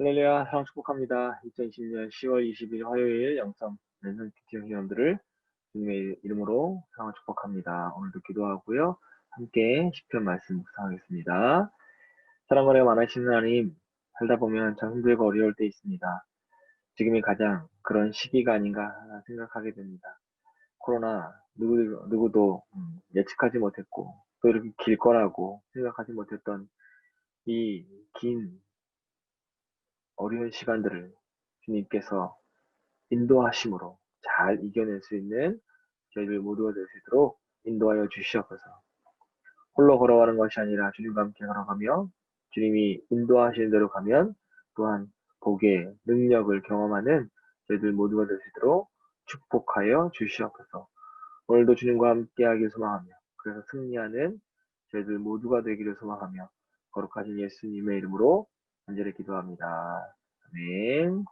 할렐루야, 사랑 축복합니다. 2020년 10월 20일 화요일 영성 랜선 큐티 회원들을 주님의 이름으로 사랑 축복합니다. 오늘도 기도하고요. 함께 시편 말씀 묵상하겠습니다. 사랑과 많으신 하나님, 살다 보면 참 힘들고 어려울 때 있습니다. 지금이 가장 그런 시기가 아닌가 생각하게 됩니다. 코로나 누구도 예측하지 못했고 또 이렇게 길 거라고 생각하지 못했던 이 긴 어려운 시간들을 주님께서 인도하심으로 잘 이겨낼 수 있는 저희들 모두가 될 수 있도록 인도하여 주시옵소서. 홀로 걸어가는 것이 아니라 주님과 함께 걸어가며 주님이 인도하시는 대로 가면 또한 복의 능력을 경험하는 저희들 모두가 될 수 있도록 축복하여 주시옵소서. 오늘도 주님과 함께 하길 소망하며 그래서 승리하는 저희들 모두가 되기를 소망하며 거룩하신 예수님의 이름으로 간절히 기도합니다. 아멘.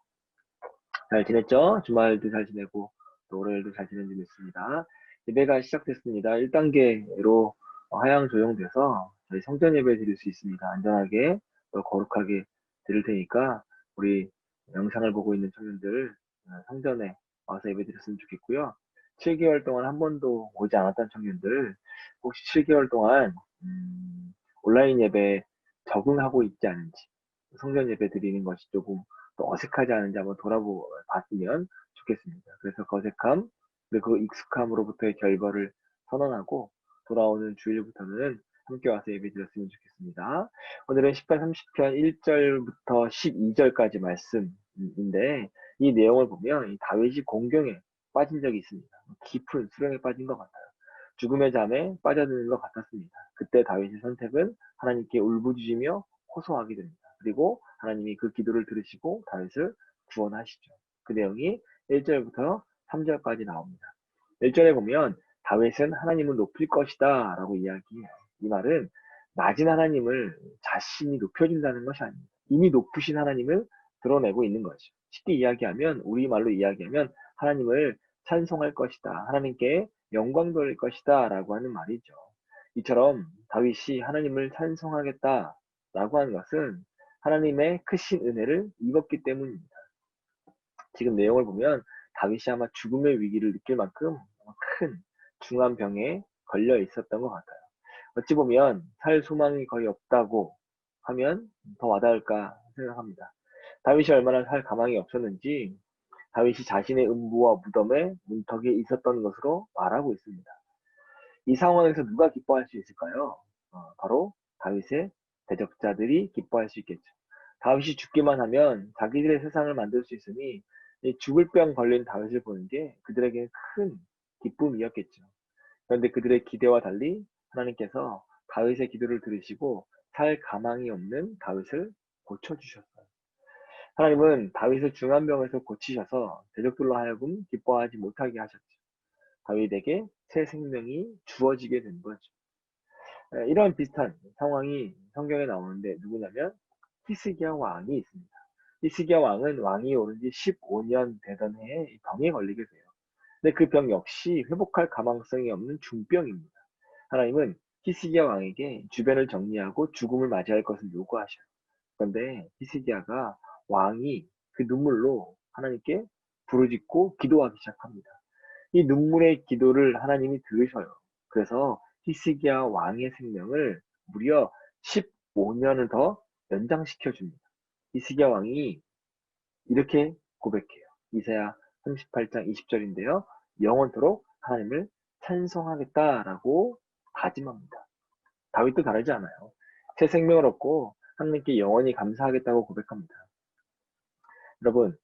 잘 지냈죠? 주말도 잘 지내고 또 월요일도 잘 지낸 줄 믿습니다. 예배가 시작됐습니다. 1단계로 하향 조정돼서 저희 성전 예배 드릴 수 있습니다. 안전하게 또 거룩하게 드릴 테니까 우리 영상을 보고 있는 청년들 성전에 와서 예배 드렸으면 좋겠고요. 7개월 동안 한 번도 오지 않았던 청년들 혹시 7개월 동안 온라인 예배 적응하고 있지 않은지 성전 예배 드리는 것이 조금 또 어색하지 않은지 한번 돌아봤으면 좋겠습니다. 그래서 그 어색함, 그리고 그 익숙함으로부터의 결과를 선언하고 돌아오는 주일부터는 함께 와서 예배 드렸으면 좋겠습니다. 오늘은 10편 30편 1절부터 12절까지 말씀인데 이 내용을 보면 이 다윗이 공경에 빠진 적이 있습니다. 깊은 수렁에 빠진 것 같아요. 죽음의 잠에 빠져드는 것 같았습니다. 그때 다윗의 선택은 하나님께 울부짖으며 호소하게 됩니다. 그리고 하나님이 그 기도를 들으시고 다윗을 구원하시죠. 그 내용이 1절부터 3절까지 나옵니다. 1절에 보면 다윗은 하나님을 높일 것이다 라고 이야기해요. 이 말은 낮은 하나님을 자신이 높여준다는 것이 아닙니다. 이미 높으신 하나님을 드러내고 있는 거죠. 쉽게 이야기하면 우리말로 이야기하면 하나님을 찬송할 것이다. 하나님께 영광 돌릴 것이다 라고 하는 말이죠. 이처럼 다윗이 하나님을 찬송하겠다 라고 하는 것은 하나님의 크신 은혜를 입었기 때문입니다. 지금 내용을 보면 다윗이 아마 죽음의 위기를 느낄 만큼 큰 중한 병에 걸려 있었던 것 같아요. 어찌 보면 살 소망이 거의 없다고 하면 더 와닿을까 생각합니다. 다윗이 얼마나 살 가망이 없었는지 다윗이 자신의 음부와 무덤에 문턱에 있었던 것으로 말하고 있습니다. 이 상황에서 누가 기뻐할 수 있을까요? 바로 다윗의 대적자들이 기뻐할 수 있겠죠. 다윗이 죽기만 하면 자기들의 세상을 만들 수 있으니 이 죽을 병 걸린 다윗을 보는 게 그들에게 큰 기쁨이었겠죠. 그런데 그들의 기대와 달리 하나님께서 다윗의 기도를 들으시고 살 가망이 없는 다윗을 고쳐주셨어요. 하나님은 다윗을 중한병에서 고치셔서 대적들로 하여금 기뻐하지 못하게 하셨죠. 다윗에게 새 생명이 주어지게 된 거죠. 이런 비슷한 상황이 성경에 나오는데 누구냐면 히스기야 왕이 있습니다. 히스기야 왕은 왕이 오른 지 15년 되던 해에 병에 걸리게 돼요. 근데 그 병 역시 회복할 가망성이 없는 중병입니다. 하나님은 히스기야 왕에게 주변을 정리하고 죽음을 맞이할 것을 요구하셔요. 그런데 히스기야가 왕이 그 눈물로 하나님께 부르짖고 기도하기 시작합니다. 이 눈물의 기도를 하나님이 들으셔요. 그래서 히스기야 왕의 생명을 무려 15년을 더 연장시켜 줍니다. 히스기야 왕이 이렇게 고백해요. 이사야 38장 20절인데요. 영원토록 하나님을 찬송하겠다라고 다짐합니다. 다윗도 다르지 않아요. 새 생명을 얻고 하나님께 영원히 감사하겠다고 고백합니다. 여러분,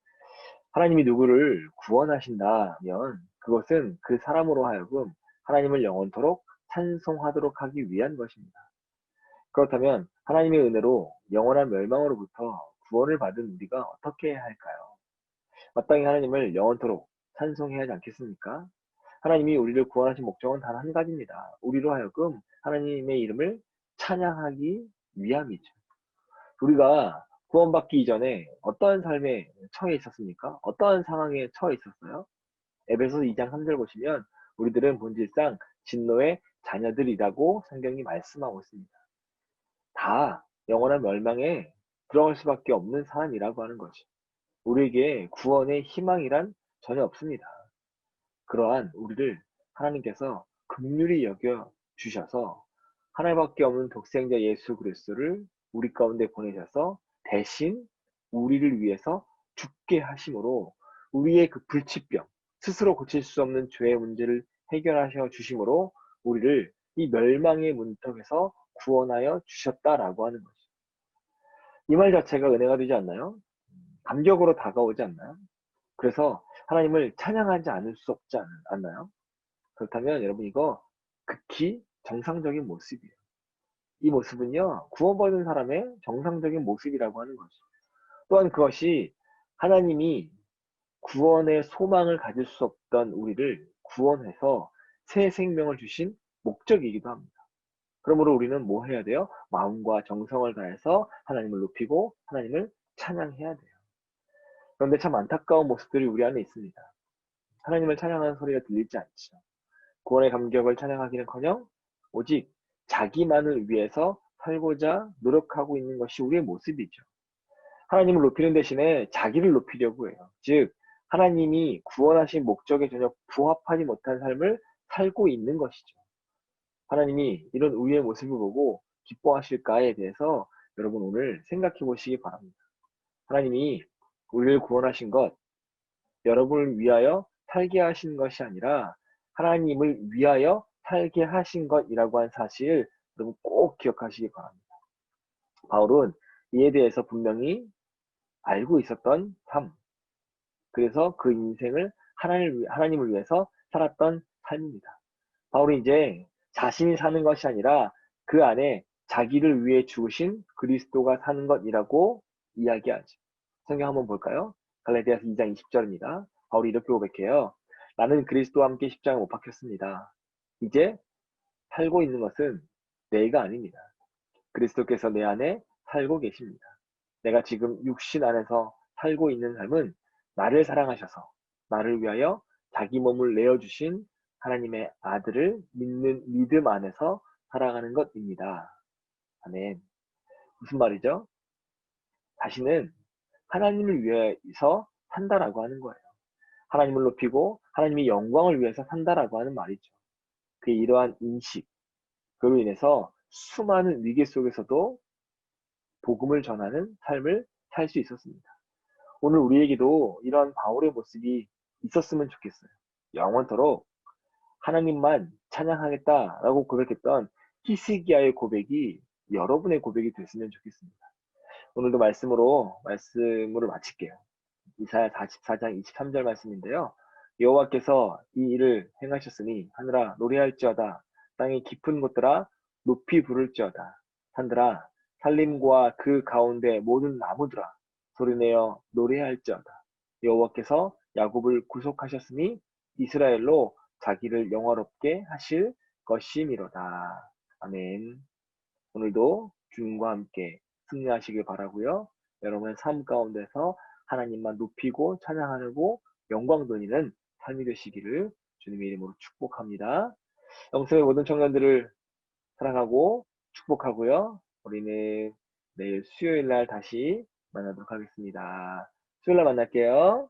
하나님이 누구를 구원하신다면 그것은 그 사람으로 하여금 하나님을 영원토록 찬송하도록 하기 위한 것입니다. 그렇다면 하나님의 은혜로 영원한 멸망으로부터 구원을 받은 우리가 어떻게 해야 할까요? 마땅히 하나님을 영원토록 찬송해야 하지 않겠습니까? 하나님이 우리를 구원하신 목적은 단 한 가지입니다. 우리로 하여금 하나님의 이름을 찬양하기 위함이죠. 우리가 구원받기 이전에 어떠한 삶에 처해 있었습니까? 어떠한 상황에 처해 있었어요? 에베소서 2장 3절 보시면 우리들은 본질상 진노의 자녀들이라고 성경이 말씀하고 있습니다. 다 영원한 멸망에 들어갈 수밖에 없는 사람이라고 하는 거지. 우리에게 구원의 희망이란 전혀 없습니다. 그러한 우리를 하나님께서 긍휼히 여겨 주셔서 하나님밖에 없는 독생자 예수 그리스도를 우리 가운데 보내셔서 대신 우리를 위해서 죽게 하심으로 우리의 그 불치병, 스스로 고칠 수 없는 죄의 문제를 해결하셔 주심으로 우리를 이 멸망의 문턱에서 구원하여 주셨다라고 하는 거죠. 이 말 자체가 은혜가 되지 않나요? 감격으로 다가오지 않나요? 그래서 하나님을 찬양하지 않을 수 없지 않나요? 그렇다면 여러분 이거 극히 정상적인 모습이에요. 이 모습은요, 구원받은 사람의 정상적인 모습이라고 하는 거죠. 또한 그것이 하나님이 구원의 소망을 가질 수 없던 우리를 구원해서 새 생명을 주신 목적이기도 합니다. 그러므로 우리는 뭐 해야 돼요? 마음과 정성을 다해서 하나님을 높이고 하나님을 찬양해야 돼요. 그런데 참 안타까운 모습들이 우리 안에 있습니다. 하나님을 찬양하는 소리가 들리지 않죠. 구원의 감격을 찬양하기는커녕 오직 자기만을 위해서 살고자 노력하고 있는 것이 우리의 모습이죠. 하나님을 높이는 대신에 자기를 높이려고 해요. 즉 하나님이 구원하신 목적에 전혀 부합하지 못한 삶을 살고 있는 것이죠. 하나님이 이런 우리의 모습을 보고 기뻐하실까에 대해서 여러분 오늘 생각해 보시기 바랍니다. 하나님이 우리를 구원하신 것, 여러분을 위하여 살게 하신 것이 아니라 하나님을 위하여 살게 하신 것이라고 한 사실 여러분 꼭 기억하시기 바랍니다. 바울은 이에 대해서 분명히 알고 있었던 삶, 그래서 그 인생을 하나님을 위해서 살았던 삶입니다. 바울은 이제 자신이 사는 것이 아니라 그 안에 자기를 위해 죽으신 그리스도가 사는 것이라고 이야기하죠. 성경 한번 볼까요? 갈라디아서 2장 20절입니다. 바울이 이렇게 고백해요. 나는 그리스도와 함께 십자가에 못 박혔습니다. 이제 살고 있는 것은 내가 아닙니다. 그리스도께서 내 안에 살고 계십니다. 내가 지금 육신 안에서 살고 있는 삶은 나를 사랑하셔서 나를 위하여 자기 몸을 내어주신 하나님의 아들을 믿는 믿음 안에서 살아가는 것입니다. 아멘. 무슨 말이죠? 자신은 하나님을 위해서 산다라고 하는 거예요. 하나님을 높이고 하나님의 영광을 위해서 산다라고 하는 말이죠. 그의 이러한 인식, 그로 인해서 수많은 위기 속에서도 복음을 전하는 삶을 살 수 있었습니다. 오늘 우리에게도 이러한 바울의 모습이 있었으면 좋겠어요. 영원토록 하나님만 찬양하겠다라고 고백했던 히스기야의 고백이 여러분의 고백이 됐으면 좋겠습니다. 오늘도 말씀을 마칠게요. 이사야 44장 23절 말씀인데요. 여호와께서 이 일을 행하셨으니 하늘아 노래할지어다. 땅의 깊은 곳들아 높이 부를지어다. 산들아 산림과 그 가운데 모든 나무들아 소리내어 노래할지어다. 여호와께서 야곱을 구속하셨으니 이스라엘로 자기를 영화롭게 하실 것이미로다. 아멘. 오늘도 주님과 함께 승리하시길 바라고요. 여러분의 삶 가운데서 하나님만 높이고 찬양하고 영광 돌리는 삶이 되시기를 주님의 이름으로 축복합니다. 영성의 모든 청년들을 사랑하고 축복하고요. 우리는 내일 수요일 날 다시 만나도록 하겠습니다. 수요일 날 만날게요.